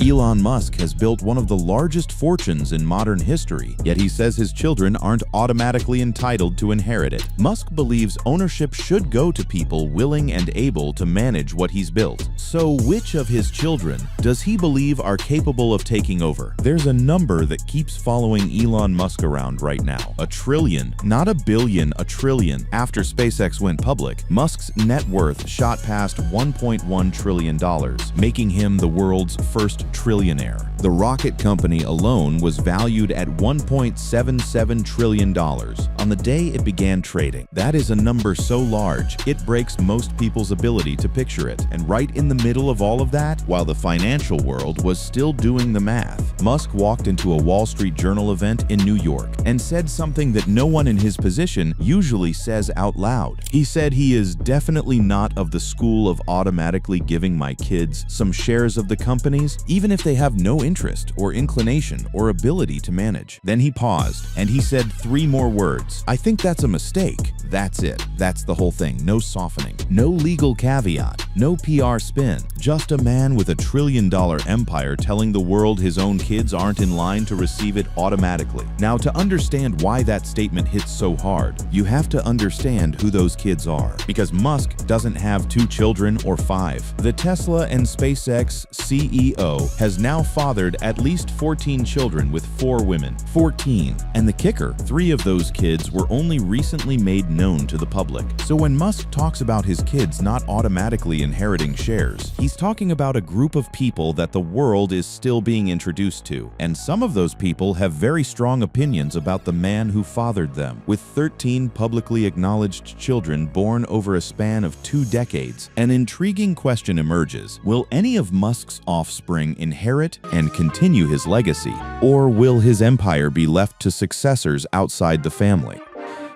Elon Musk has built one of the largest fortunes in modern history, yet he says his children aren't automatically entitled to inherit it. Musk believes ownership should go to people willing and able to manage what he's built. So which of his children does he believe are capable of taking over? There's a number that keeps following Elon Musk around right now. $1 trillion. Not a billion, $1 trillion. After SpaceX went public, Musk's net worth shot past $1.1 trillion, making him the world's first trillionaire. The rocket company alone was valued at $1.77 trillion on the day it began trading. That is a number so large, it breaks most people's ability to picture it. And right in the middle of all of that, while the financial world was still doing the math, Musk walked into a Wall Street Journal event in New York and said something that no one in his position usually says out loud. He said he is definitely not of the school of automatically giving my kids some shares of the companies, even if they have no interest or inclination or ability to manage. Then he paused and he said 3 more words. I think that's a mistake. That's it. That's the whole thing. No softening. No legal caveat. No PR spin. Just a man with $1 trillion empire telling the world his own kids aren't in line to receive it automatically. Now, to understand why that statement hits so hard, you have to understand who those kids are. Because Musk doesn't have 2 children or 5. The Tesla and SpaceX CEO has now fathered at least 14 children with 4 women. 14. And the kicker, 3 of those kids were only recently made known to the public. So when Musk talks about his kids not automatically inheriting shares, he's talking about a group of people that the world is still being introduced to. And some of those people have very strong opinions about the man who fathered them. With 13 publicly acknowledged children born over a span of 2 decades, an intriguing question emerges. Will any of Musk's offspring inherit and continue his legacy, or will his empire be left to successors outside the family?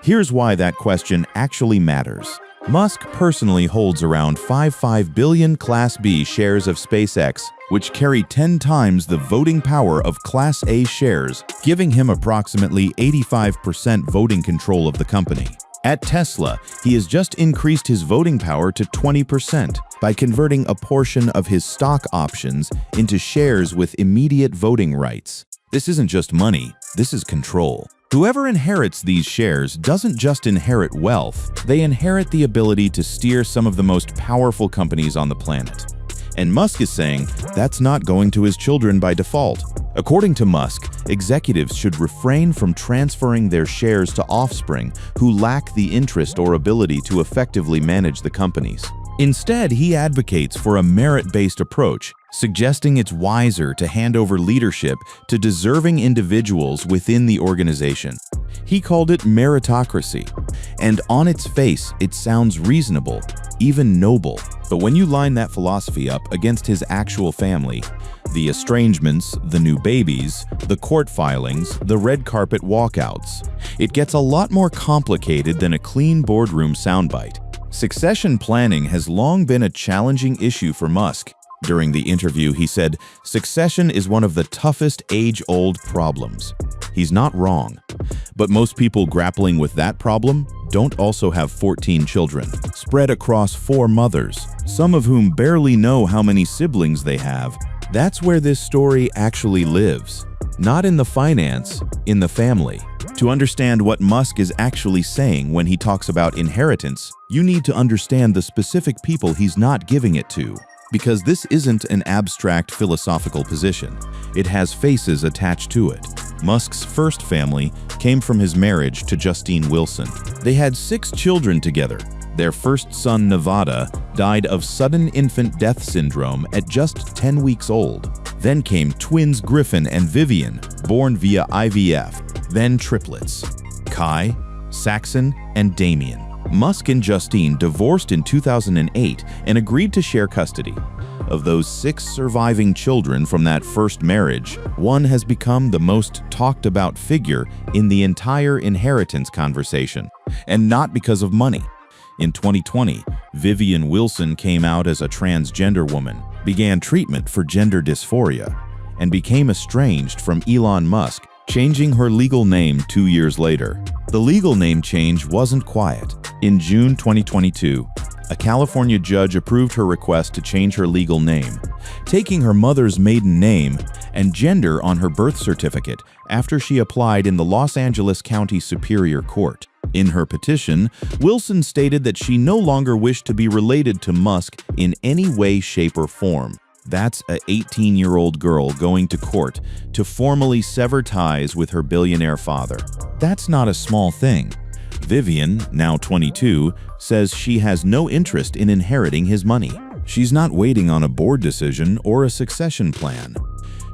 Here's why that question actually matters. Musk personally holds around 55 billion Class B shares of SpaceX, which carry 10 times the voting power of Class A shares, giving him approximately 85% voting control of the company. At Tesla, he has just increased his voting power to 20% by converting a portion of his stock options into shares with immediate voting rights. This isn't just money, this is control. Whoever inherits these shares doesn't just inherit wealth, they inherit the ability to steer some of the most powerful companies on the planet. And Musk is saying that's not going to his children by default. According to Musk, executives should refrain from transferring their shares to offspring who lack the interest or ability to effectively manage the companies. Instead, he advocates for a merit-based approach, suggesting it's wiser to hand over leadership to deserving individuals within the organization. He called it meritocracy, and on its face, it sounds reasonable, even noble. But when you line that philosophy up against his actual family, the estrangements, the new babies, the court filings, the red carpet walkouts, it gets a lot more complicated than a clean boardroom soundbite. Succession planning has long been a challenging issue for Musk. During the interview, he said, "Succession is one of the toughest age-old problems." He's not wrong. But most people grappling with that problem don't also have 14 children, spread across 4 mothers, some of whom barely know how many siblings they have. That's where this story actually lives. Not in the finance, in the family. To understand what Musk is actually saying when he talks about inheritance, you need to understand the specific people he's not giving it to. Because this isn't an abstract philosophical position. It has faces attached to it. Musk's first family came from his marriage to Justine Wilson. They had 6 children together. Their first son, Nevada, died of sudden infant death syndrome at just 10 weeks old. Then came twins Griffin and Vivian, born via IVF. Then triplets, Kai, Saxon, and Damien. Musk and Justine divorced in 2008 and agreed to share custody. Of those 6 surviving children from that first marriage, one has become the most talked about figure in the entire inheritance conversation, and not because of money. In 2020, Vivian Wilson came out as a transgender woman, began treatment for gender dysphoria, and became estranged from Elon Musk, changing her legal name 2 years later. The legal name change wasn't quiet. In June 2022, a California judge approved her request to change her legal name, taking her mother's maiden name and gender on her birth certificate after she applied in the Los Angeles County Superior Court. In her petition, Wilson stated that she no longer wished to be related to Musk in any way, shape, or form. That's an 18-year-old girl going to court to formally sever ties with her billionaire father. That's not a small thing. Vivian, now 22, says she has no interest in inheriting his money. She's not waiting on a board decision or a succession plan.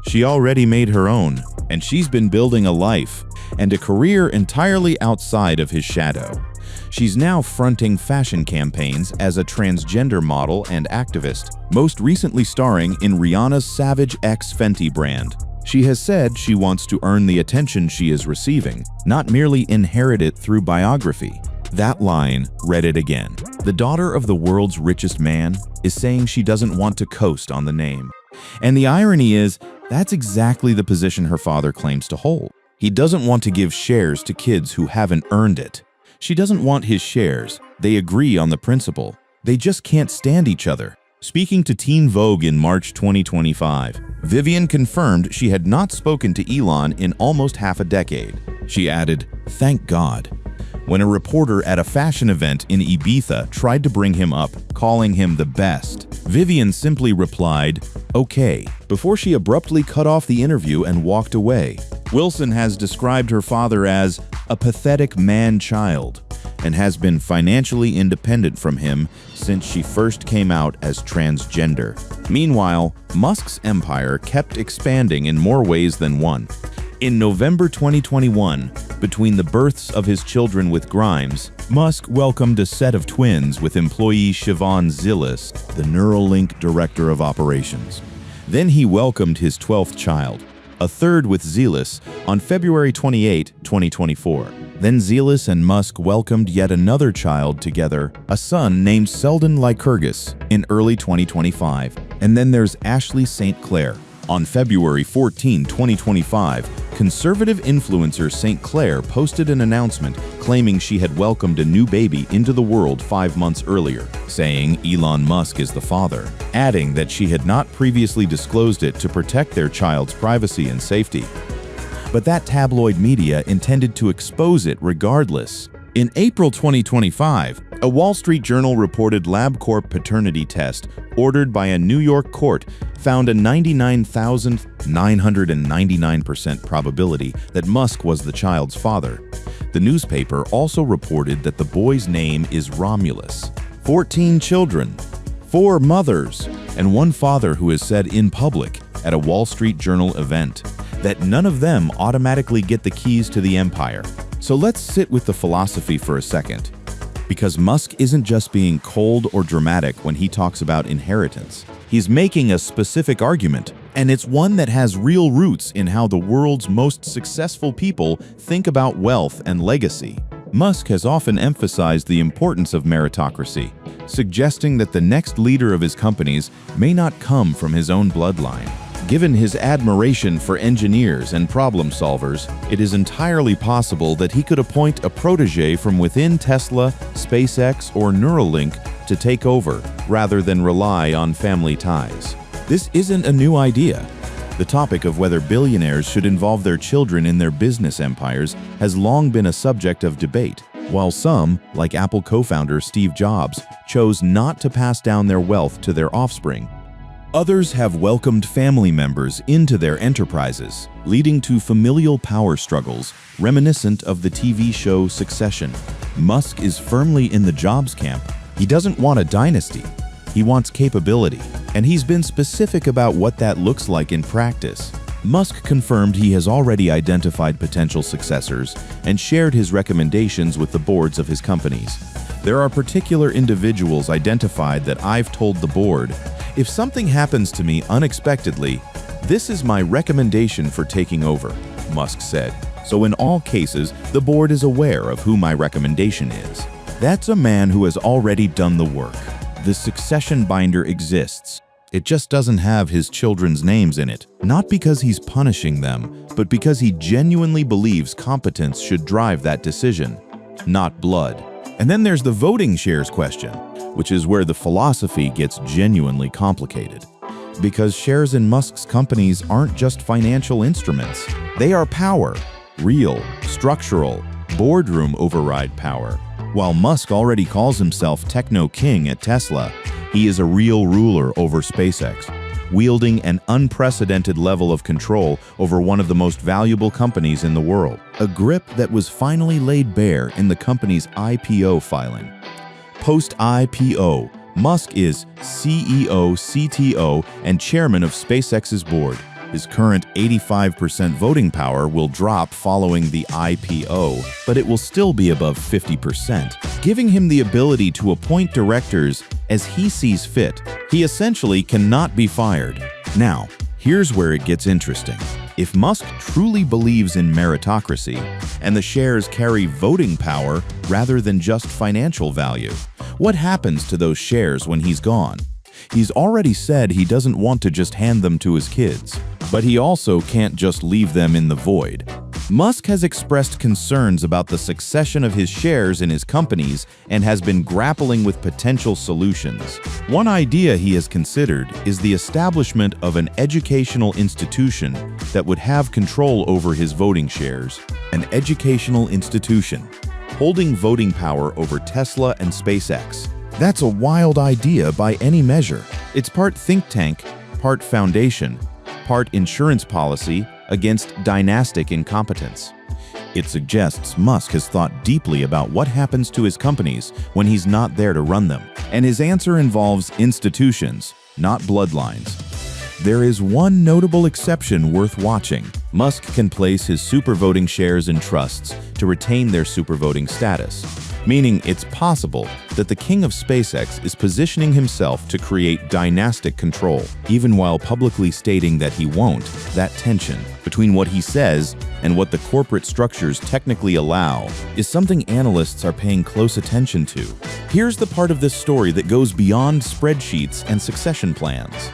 She already made her own, and she's been building a life and a career entirely outside of his shadow. She's now fronting fashion campaigns as a transgender model and activist, most recently starring in Rihanna's Savage X Fenty brand. She has said she wants to earn the attention she is receiving, not merely inherit it through biography. That line read it again. The daughter of the world's richest man is saying she doesn't want to coast on the name. And the irony is, that's exactly the position her father claims to hold. He doesn't want to give shares to kids who haven't earned it. She doesn't want his shares. They agree on the principle. They just can't stand each other. Speaking to Teen Vogue in March 2025, Vivian confirmed she had not spoken to Elon in almost half a decade. She added, "Thank God." When a reporter at a fashion event in Ibiza tried to bring him up, calling him the best, Vivian simply replied, "Okay," before she abruptly cut off the interview and walked away. Wilson has described her father as a pathetic man-child and has been financially independent from him since she first came out as transgender. Meanwhile, Musk's empire kept expanding in more ways than one. In November 2021, between the births of his children with Grimes, Musk welcomed a set of twins with employee Siobhan Zilis, the Neuralink director of operations. Then he welcomed his 12th child, a third with Zilis, on February 28, 2024. Then Zilis and Musk welcomed yet another child together, a son named Selden Lycurgus, in early 2025. And then there's Ashley St. Clair. On February 14, 2025, conservative influencer St. Clair posted an announcement claiming she had welcomed a new baby into the world 5 months earlier, saying Elon Musk is the father, adding that she had not previously disclosed it to protect their child's privacy and safety. But that tabloid media intended to expose it regardless. In April 2025, a Wall Street Journal reported LabCorp paternity test ordered by a New York court found a 99,999% probability that Musk was the child's father. The newspaper also reported that the boy's name is Romulus. 14 children, 4 mothers, and 1 father who has said in public at a Wall Street Journal event that none of them automatically get the keys to the empire. So let's sit with the philosophy for a second. Because Musk isn't just being cold or dramatic when he talks about inheritance. He's making a specific argument, and it's one that has real roots in how the world's most successful people think about wealth and legacy. Musk has often emphasized the importance of meritocracy, suggesting that the next leader of his companies may not come from his own bloodline. Given his admiration for engineers and problem solvers, it is entirely possible that he could appoint a protege from within Tesla, SpaceX, or Neuralink to take over, rather than rely on family ties. This isn't a new idea. The topic of whether billionaires should involve their children in their business empires has long been a subject of debate. While some, like Apple co-founder Steve Jobs, chose not to pass down their wealth to their offspring, others have welcomed family members into their enterprises, leading to familial power struggles reminiscent of the TV show Succession. Musk is firmly in the Jobs camp. He doesn't want a dynasty. He wants capability, and he's been specific about what that looks like in practice. Musk confirmed he has already identified potential successors and shared his recommendations with the boards of his companies. There are particular individuals identified that I've told the board, if something happens to me unexpectedly, this is my recommendation for taking over, Musk said. So in all cases, the board is aware of who my recommendation is. That's a man who has already done the work. The succession binder exists. It just doesn't have his children's names in it, not because he's punishing them, but because he genuinely believes competence should drive that decision, not blood. And then there's the voting shares question. which is where the philosophy gets genuinely complicated. Because shares in Musk's companies aren't just financial instruments. They are power, real, structural, boardroom override power. While Musk already calls himself techno king at Tesla, he is a real ruler over SpaceX, wielding an unprecedented level of control over one of the most valuable companies in the world. A grip that was finally laid bare in the company's IPO filing. Post-IPO, Musk is CEO, CTO, and chairman of SpaceX's board. His current 85% voting power will drop following the IPO, but it will still be above 50%, giving him the ability to appoint directors as he sees fit. He essentially cannot be fired. Now, here's where it gets interesting. If Musk truly believes in meritocracy, and the shares carry voting power rather than just financial value, what happens to those shares when he's gone? He's already said he doesn't want to just hand them to his kids, but he also can't just leave them in the void. Musk has expressed concerns about the succession of his shares in his companies and has been grappling with potential solutions. One idea he has considered is the establishment of an educational institution that would have control over his voting shares. An educational institution holding voting power over Tesla and SpaceX. That's a wild idea by any measure. It's part think tank, part foundation, part insurance policy against dynastic incompetence. It suggests Musk has thought deeply about what happens to his companies when he's not there to run them. And his answer involves institutions, not bloodlines. There is one notable exception worth watching. Musk can place his supervoting shares in trusts to retain their supervoting status, meaning it's possible that the king of SpaceX is positioning himself to create dynastic control, even while publicly stating that he won't. That tension between what he says and what the corporate structures technically allow is something analysts are paying close attention to. Here's the part of this story that goes beyond spreadsheets and succession plans.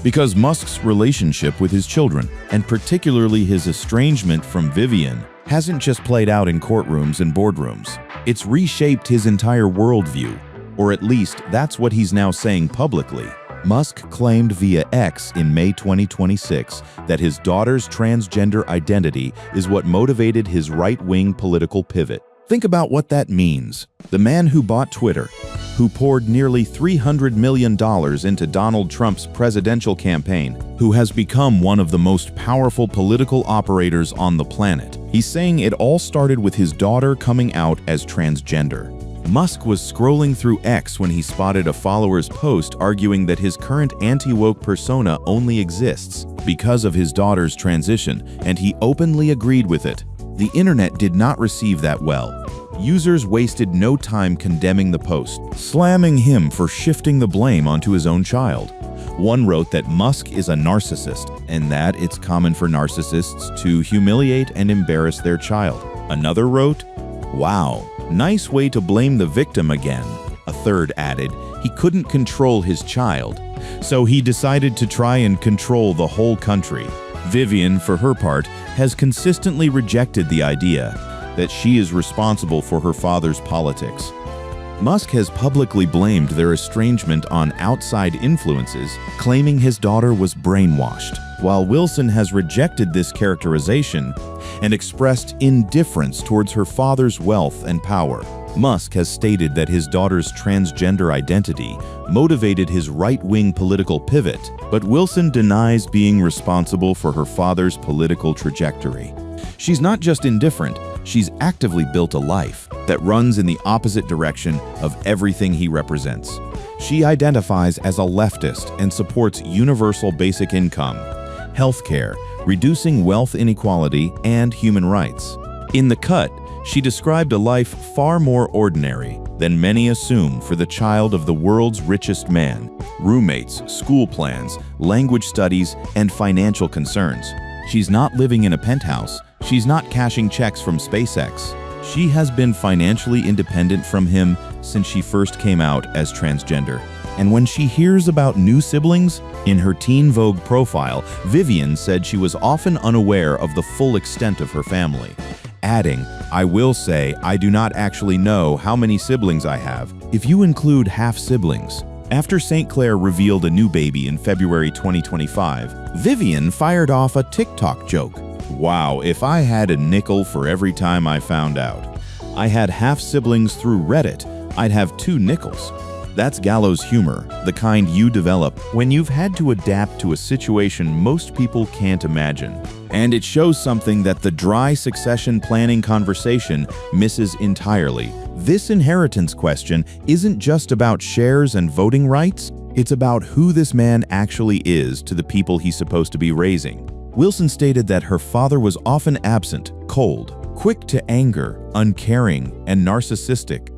Because Musk's relationship with his children, and particularly his estrangement from Vivian, hasn't just played out in courtrooms and boardrooms. It's reshaped his entire worldview, or at least that's what he's now saying publicly. Musk claimed via X in May 2026 that his daughter's transgender identity is what motivated his right-wing political pivot. Think about what that means. The man who bought Twitter, who poured nearly $300 million into Donald Trump's presidential campaign, who has become one of the most powerful political operators on the planet. He's saying it all started with his daughter coming out as transgender. Musk was scrolling through X when he spotted a follower's post arguing that his current anti-woke persona only exists because of his daughter's transition, and he openly agreed with it. The internet did not receive that well. Users wasted no time condemning the post, slamming him for shifting the blame onto his own child. One wrote that Musk is a narcissist and that it's common for narcissists to humiliate and embarrass their child. Another wrote, "Wow, nice way to blame the victim again." A third added, he couldn't control his child, so he decided to try and control the whole country. Vivian, for her part, has consistently rejected the idea that she is responsible for her father's politics. Musk has publicly blamed their estrangement on outside influences, claiming his daughter was brainwashed, while Wilson has rejected this characterization and expressed indifference towards her father's wealth and power. Musk has stated that his daughter's transgender identity motivated his right-wing political pivot, but Wilson denies being responsible for her father's political trajectory. She's not just indifferent, she's actively built a life that runs in the opposite direction of everything he represents. She identifies as a leftist and supports universal basic income, healthcare, reducing wealth inequality, and human rights. In The Cut, she described a life far more ordinary than many assume for the child of the world's richest man. Roommates, school plans, language studies, and financial concerns. She's not living in a penthouse. She's not cashing checks from SpaceX. She has been financially independent from him since she first came out as transgender. And when she hears about new siblings, in her Teen Vogue profile, Vivian said she was often unaware of the full extent of her family, adding, "I will say I do not actually know how many siblings I have. if you include half-siblings. After St. Clair revealed a new baby in February 2025, Vivian fired off a TikTok joke. Wow, if I had a nickel for every time I found out I had half-siblings through Reddit, I'd have 2 nickels. That's gallows humor, the kind you develop when you've had to adapt to a situation most people can't imagine. And it shows something that the dry succession planning conversation misses entirely. This inheritance question isn't just about shares and voting rights, it's about who this man actually is to the people he's supposed to be raising. Wilson stated that her father was often absent, cold, quick to anger, uncaring, and narcissistic.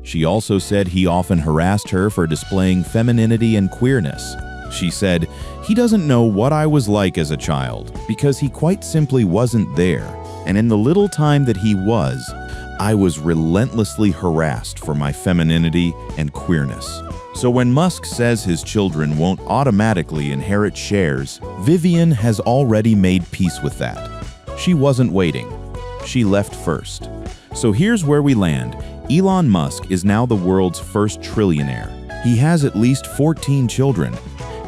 She also said he often harassed her for displaying femininity and queerness. She said, "He doesn't know what I was like as a child because he quite simply wasn't there. And in the little time that he was, I was relentlessly harassed for my femininity and queerness." So when Musk says his children won't automatically inherit shares, Vivian has already made peace with that. She wasn't waiting. She left first. So here's where we land. Elon Musk is now the world's first trillionaire. He has at least 14 children.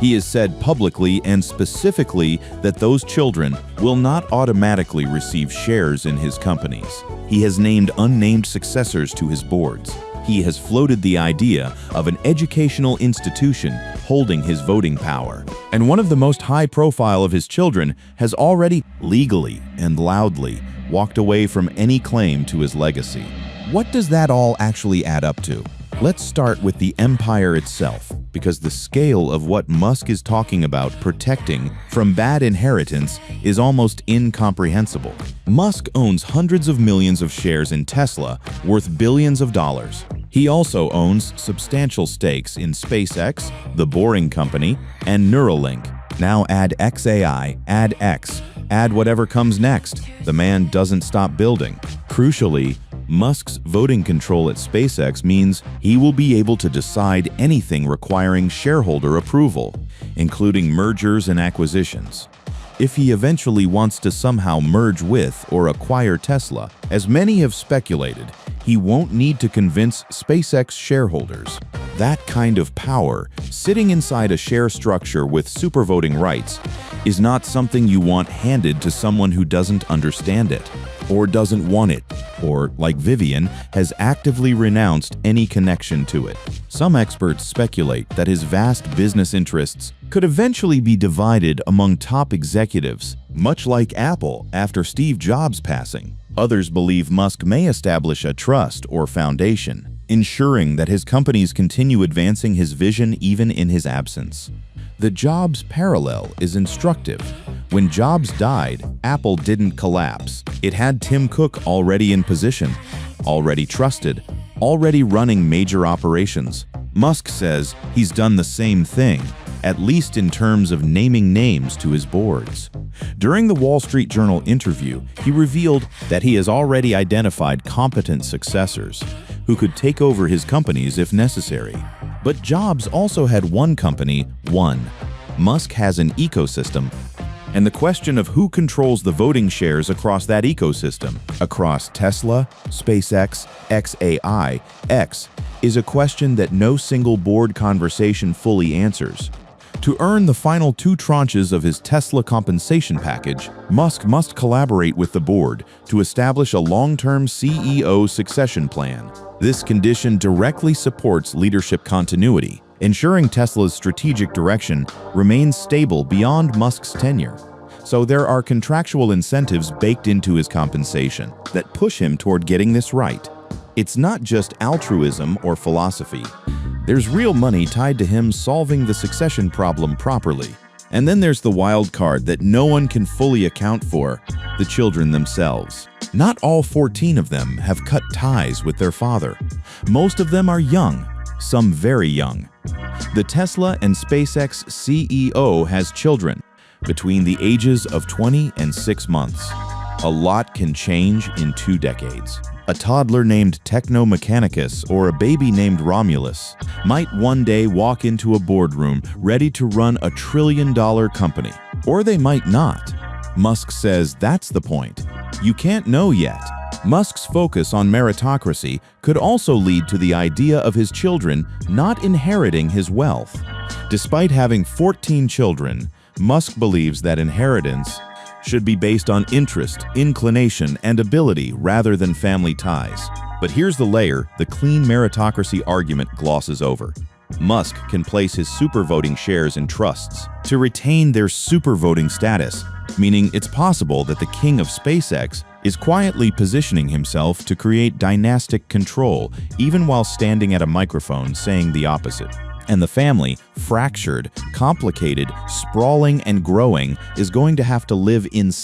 He has said publicly and specifically that those children will not automatically receive shares in his companies. He has named unnamed successors to his boards. He has floated the idea of an educational institution holding his voting power. And one of the most high profile of his children has already legally and loudly walked away from any claim to his legacy. What does that all actually add up to? Let's start with the empire itself, because the scale of what Musk is talking about protecting from bad inheritance is almost incomprehensible. Musk owns hundreds of millions of shares in Tesla, worth billions of dollars. He also owns substantial stakes in SpaceX, The Boring Company, and Neuralink. Now add XAI, add X, add whatever comes next. The man doesn't stop building. Crucially, Musk's voting control at SpaceX means he will be able to decide anything requiring shareholder approval, including mergers and acquisitions. If he eventually wants to somehow merge with or acquire Tesla, as many have speculated, he won't need to convince SpaceX shareholders. That kind of power, sitting inside a share structure with supervoting rights, is not something you want handed to someone who doesn't understand it, or doesn't want it, or, like Vivian, has actively renounced any connection to it. Some experts speculate that his vast business interests could eventually be divided among top executives, much like Apple after Steve Jobs' passing. Others believe Musk may establish a trust or foundation, ensuring that his companies continue advancing his vision even in his absence. The Jobs parallel is instructive. When Jobs died, Apple didn't collapse. It had Tim Cook already in position, already trusted, already running major operations. Musk says he's done the same thing, at least in terms of naming names to his boards. During the Wall Street Journal interview, he revealed that he has already identified competent successors who could take over his companies if necessary. But Jobs also had one company, One. Musk has an ecosystem, and the question of who controls the voting shares across that ecosystem, across Tesla, SpaceX, XAI, X, is a question that no single board conversation fully answers. To earn the final 2 tranches of his Tesla compensation package, Musk must collaborate with the board to establish a long-term CEO succession plan. This condition directly supports leadership continuity, ensuring Tesla's strategic direction remains stable beyond Musk's tenure. So there are contractual incentives baked into his compensation that push him toward getting this right. It's not just altruism or philosophy. There's real money tied to him solving the succession problem properly. And then there's the wild card that no one can fully account for, the children themselves. Not all 14 of them have cut ties with their father. Most of them are young, some very young. The Tesla and SpaceX CEO has children between the ages of 20 and 6 months. A lot can change in 2 decades. A toddler named Technomechanicus or a baby named Romulus might one day walk into a boardroom ready to run a $1 trillion company. Or they might not. Musk says that's the point. You can't know yet. Musk's focus on meritocracy could also lead to the idea of his children not inheriting his wealth. Despite having 14 children, Musk believes that inheritance should be based on interest, inclination, and ability rather than family ties. But here's the layer the clean meritocracy argument glosses over. Musk can place his supervoting shares in trusts to retain their supervoting status, meaning it's possible that the king of SpaceX is quietly positioning himself to create dynastic control, even while standing at a microphone saying the opposite. And the family, fractured, complicated, sprawling, and growing, is going to have to live in